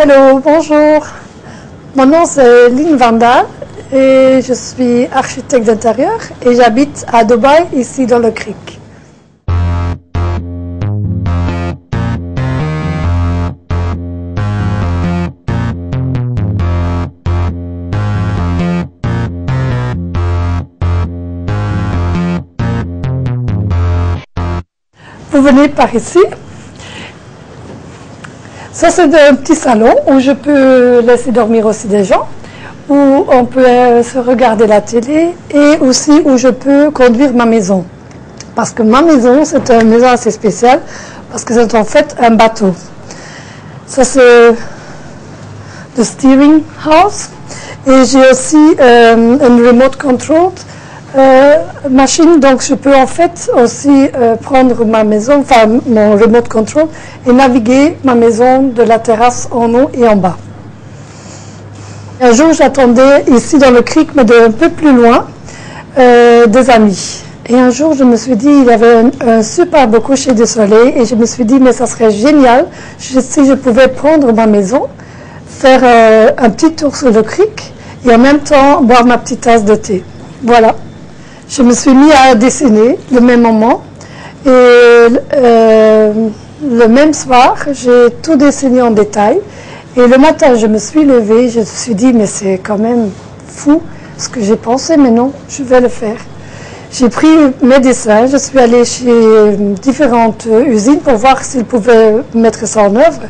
Hello, bonjour. Mon nom c'est Lynn Vandal et je suis architecte d'intérieur et j'habite à Dubaï, ici dans le Creek. Vous venez par ici. Ça, c'est un petit salon où je peux laisser dormir aussi des gens, où on peut se regarder la télé et aussi où je peux conduire ma maison. Parce que ma maison, c'est une maison assez spéciale parce que c'est en fait un bateau. Ça, c'est le steering house et j'ai aussi une remote control machine, donc je peux en fait aussi prendre ma maison, enfin mon remote control et naviguer ma maison de la terrasse en haut et en bas. Un jour j'attendais ici dans le Creek, mais d'un peu plus loin, des amis. Et un jour je me suis dit, il y avait un superbe coucher de soleil et je me suis dit, mais ça serait génial si je pouvais prendre ma maison, faire un petit tour sur le Creek et en même temps boire ma petite tasse de thé. Voilà. Je me suis mis à dessiner le même moment et le même soir, j'ai tout dessiné en détail. Et le matin, je me suis levée, je me suis dit, mais c'est quand même fou ce que j'ai pensé, mais non, je vais le faire. J'ai pris mes dessins, je suis allée chez différentes usines pour voir s'ils pouvaient mettre ça en œuvre.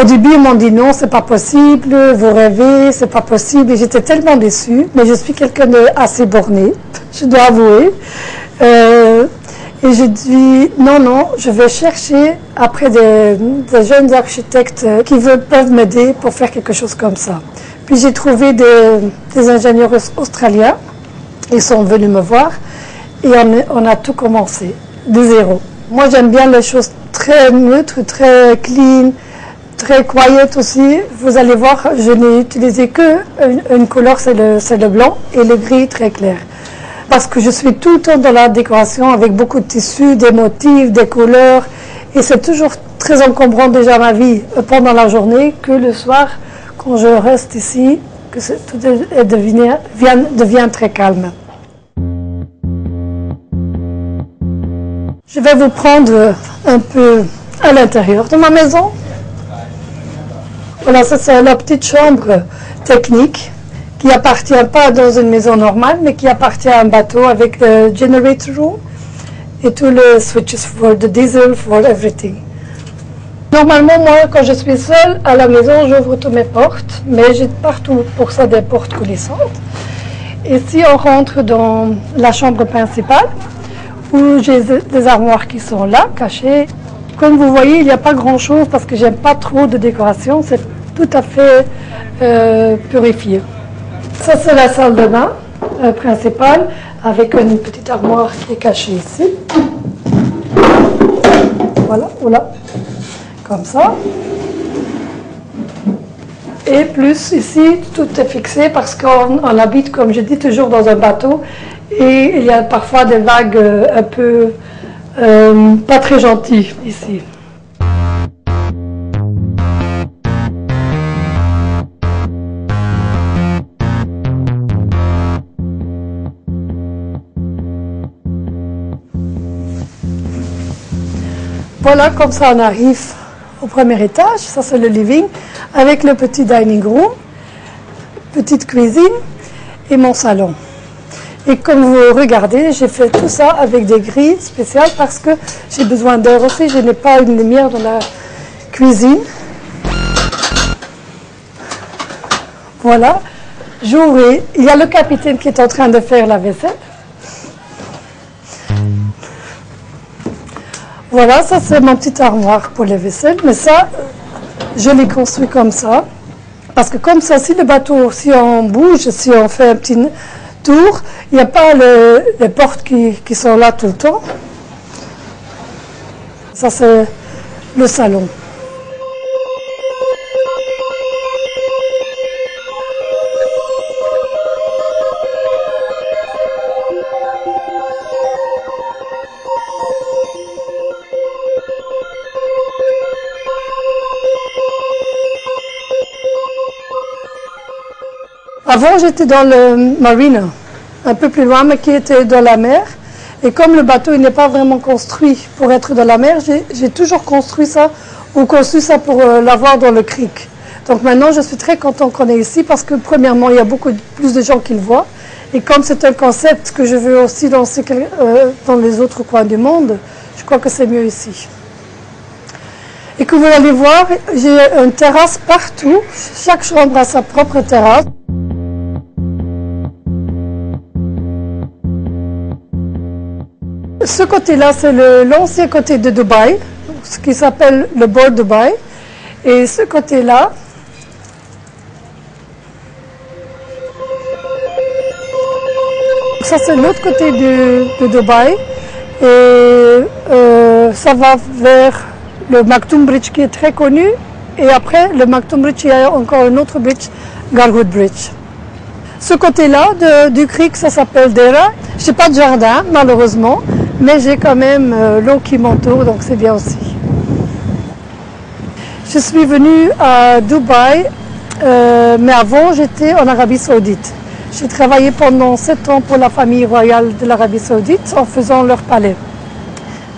Au début, ils m'ont dit non, c'est pas possible, vous rêvez, c'est pas possible. Et j'étais tellement déçue, mais je suis quelqu'un d'assez borné, je dois avouer. Et j'ai dit non, non, je vais chercher après des jeunes architectes qui peuvent m'aider pour faire quelque chose comme ça. Puis j'ai trouvé des ingénieurs australiens, ils sont venus me voir et on a tout commencé, de zéro. Moi, j'aime bien les choses très neutres, très clean, très quiet aussi. Vous allez voir, je n'ai utilisé que une couleur, c'est le blanc, et le gris très clair. Parce que je suis tout le temps dans la décoration avec beaucoup de tissus, des motifs, des couleurs. Et c'est toujours très encombrant déjà ma vie pendant la journée que le soir, quand je reste ici, que tout devient très calme. Je vais vous prendre un peu à l'intérieur de ma maison. Voilà, ça c'est la petite chambre technique qui appartient pas dans une maison normale, mais qui appartient à un bateau avec le generator room et tous les switches for the diesel, for everything. Normalement, moi, quand je suis seule à la maison, j'ouvre toutes mes portes, mais j'ai partout pour ça des portes coulissantes. Et si on rentre dans la chambre principale, où j'ai des armoires qui sont là, cachées, comme vous voyez, il n'y a pas grand-chose parce que j'aime pas trop de décoration, c'est tout à fait purifié. Ça, c'est la salle de bain principale avec une petite armoire qui est cachée ici. Voilà, voilà, comme ça. Et plus ici, tout est fixé parce qu'on habite, comme je dis, toujours dans un bateau et il y a parfois des vagues un peu pas très gentilles ici. Voilà, comme ça on arrive au premier étage, ça c'est le living, avec le petit dining room, petite cuisine et mon salon. Et comme vous regardez, j'ai fait tout ça avec des grilles spéciales parce que j'ai besoin d'air aussi, je n'ai pas une lumière dans la cuisine. Voilà, j'ouvre, il y a le capitaine qui est en train de faire la vaisselle. Voilà, ça c'est mon petite armoire pour les vaisselles, mais ça, je l'ai construit comme ça. Parce que comme ça, si le bateau, si on bouge, si on fait un petit tour, il n'y a pas les portes qui sont là tout le temps. Ça c'est le salon. Avant, j'étais dans le marina, un peu plus loin, mais qui était dans la mer. Et comme le bateau il n'est pas vraiment construit pour être dans la mer, j'ai toujours construit ça ou conçu ça pour l'avoir dans le creek. Donc maintenant, je suis très content qu'on est ici parce que premièrement, il y a beaucoup plus de gens qui le voient. Et comme c'est un concept que je veux aussi lancer dans les autres coins du monde, je crois que c'est mieux ici. Et que vous allez voir, j'ai une terrasse partout. Chaque chambre a sa propre terrasse. Ce côté-là, c'est l'ancien côté de Dubaï, ce qui s'appelle le Board Dubaï. Et ce côté-là, ça c'est l'autre côté de Dubaï. Et ça va vers le Maktoum Bridge qui est très connu. Et après le Maktoum Bridge, il y a encore un autre bridge, Garwood Bridge. Ce côté-là du creek, ça s'appelle Dera. Je n'ai pas de jardin, malheureusement. Mais j'ai quand même l'eau qui m'entoure, donc c'est bien aussi. Je suis venue à Dubaï, mais avant j'étais en Arabie Saoudite. J'ai travaillé pendant 7 ans pour la famille royale de l'Arabie Saoudite en faisant leur palais.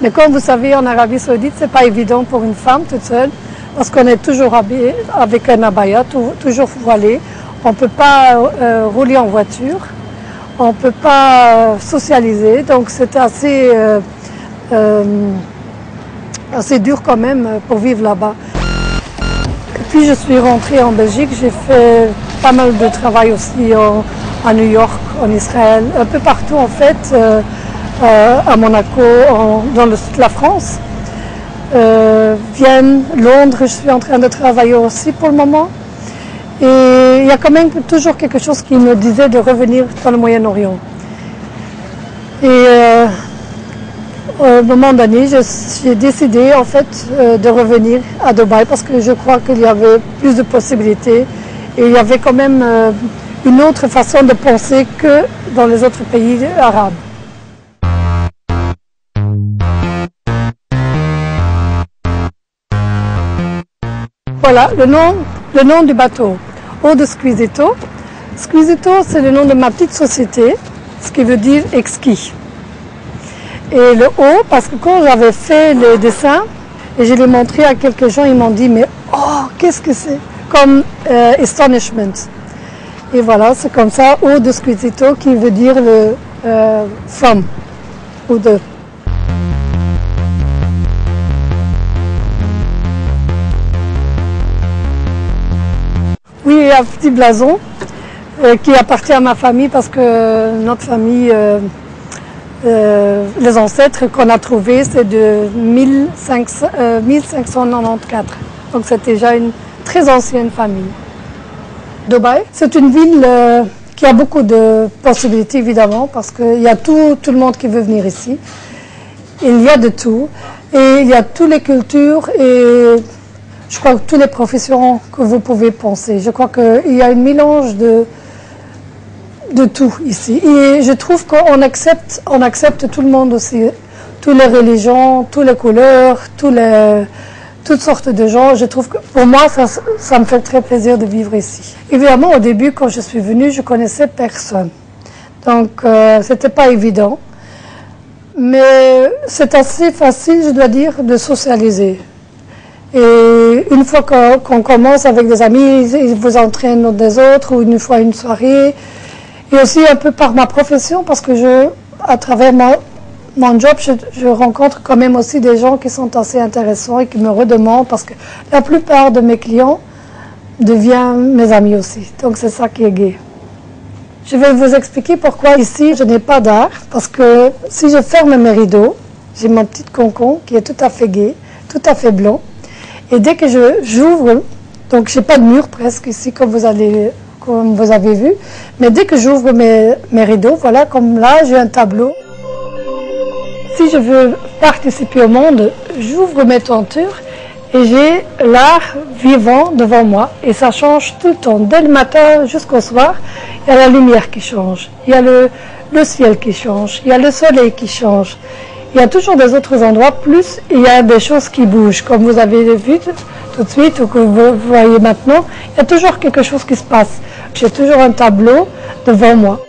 Mais comme vous savez, en Arabie Saoudite, c'est pas évident pour une femme toute seule, parce qu'on est toujours habillé avec un abaya, toujours voilé. On ne peut pas rouler en voiture. On ne peut pas socialiser, donc c'est assez dur quand même pour vivre là-bas. Puis je suis rentrée en Belgique, j'ai fait pas mal de travail aussi à New York, en Israël, un peu partout en fait, à Monaco, dans le sud de la France. Vienne, Londres, je suis en train de travailler aussi pour le moment. Et il y a quand même toujours quelque chose qui me disait de revenir dans le Moyen-Orient. Et à un moment donné, j'ai décidé en fait de revenir à Dubaï parce que je crois qu'il y avait plus de possibilités et il y avait quand même une autre façon de penser que dans les autres pays arabes. Voilà le nom du bateau. Eau de Squisito. Squisito, c'est le nom de ma petite société, ce qui veut dire exquis. Et le O, parce que quand j'avais fait les dessins, et je l'ai montré à quelques gens, ils m'ont dit, mais oh, qu'est-ce que c'est? Comme astonishment. Et voilà, c'est comme ça, Eau de Squisito, qui veut dire le from, ou de. Oui, il y a un petit blason qui appartient à ma famille parce que notre famille, les ancêtres qu'on a trouvés, c'est de 1594. Donc c'est déjà une très ancienne famille. Dubaï, c'est une ville qui a beaucoup de possibilités évidemment parce qu'il y a tout le monde qui veut venir ici. Il y a de tout et il y a toutes les cultures et je crois que toutes les professions que vous pouvez penser. Je crois qu'il y a un mélange de tout ici. Et je trouve qu'on accepte tout le monde aussi. Toutes les religions, toutes les couleurs, toutes sortes de gens. Je trouve que pour moi, ça me fait très plaisir de vivre ici. Évidemment, au début, quand je suis venue, je connaissais personne. Donc, c'était pas évident. Mais c'est assez facile, je dois dire, de socialiser. Et une fois qu'on commence avec des amis, ils vous entraînent dans des autres, ou une fois une soirée. Et aussi un peu par ma profession, parce que à travers mon job, je rencontre quand même aussi des gens qui sont assez intéressants et qui me redemandent, parce que la plupart de mes clients deviennent mes amis aussi. Donc c'est ça qui est gai. Je vais vous expliquer pourquoi ici je n'ai pas d'art, parce que si je ferme mes rideaux, j'ai mon petit concon qui est tout à fait gai, tout à fait blanc. Et dès que j'ouvre, donc je n'ai pas de mur presque ici comme vous avez vu, mais dès que j'ouvre mes rideaux, voilà, comme là j'ai un tableau. Si je veux participer au monde, j'ouvre mes tentures et j'ai l'art vivant devant moi et ça change tout le temps, dès le matin jusqu'au soir, il y a la lumière qui change, il y a le ciel qui change, il y a le soleil qui change. Il y a toujours des autres endroits, plus il y a des choses qui bougent, comme vous avez vu tout de suite ou que vous voyez maintenant, il y a toujours quelque chose qui se passe. J'ai toujours un tableau devant moi.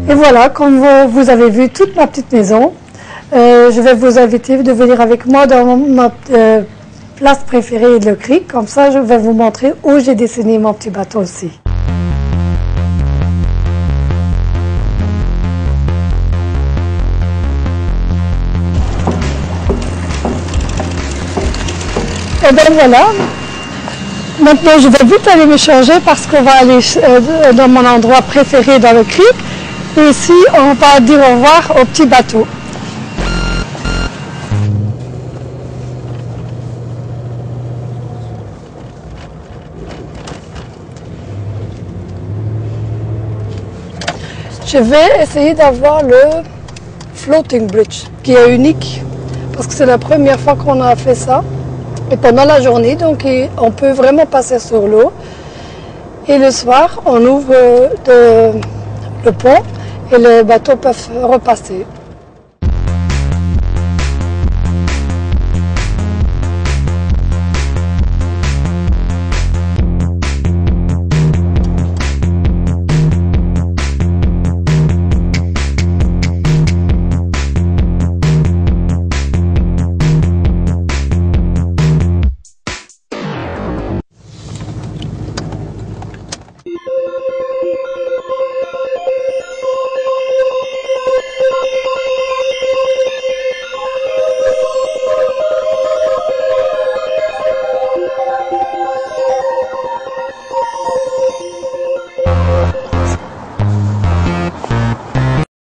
Et voilà, comme vous avez vu toute ma petite maison, je vais vous inviter de venir avec moi dans ma place préférée, le creek. Comme ça, je vais vous montrer où j'ai dessiné mon petit bateau aussi. Et bien voilà, maintenant je vais vite aller me changer parce qu'on va aller dans mon endroit préféré dans le creek. Et ici, on va dire au revoir au petit bateau. Je vais essayer d'avoir le floating bridge, qui est unique, parce que c'est la première fois qu'on a fait ça. Et pendant la journée, donc on peut vraiment passer sur l'eau. Et le soir, on ouvre le pont et les bateaux peuvent repasser.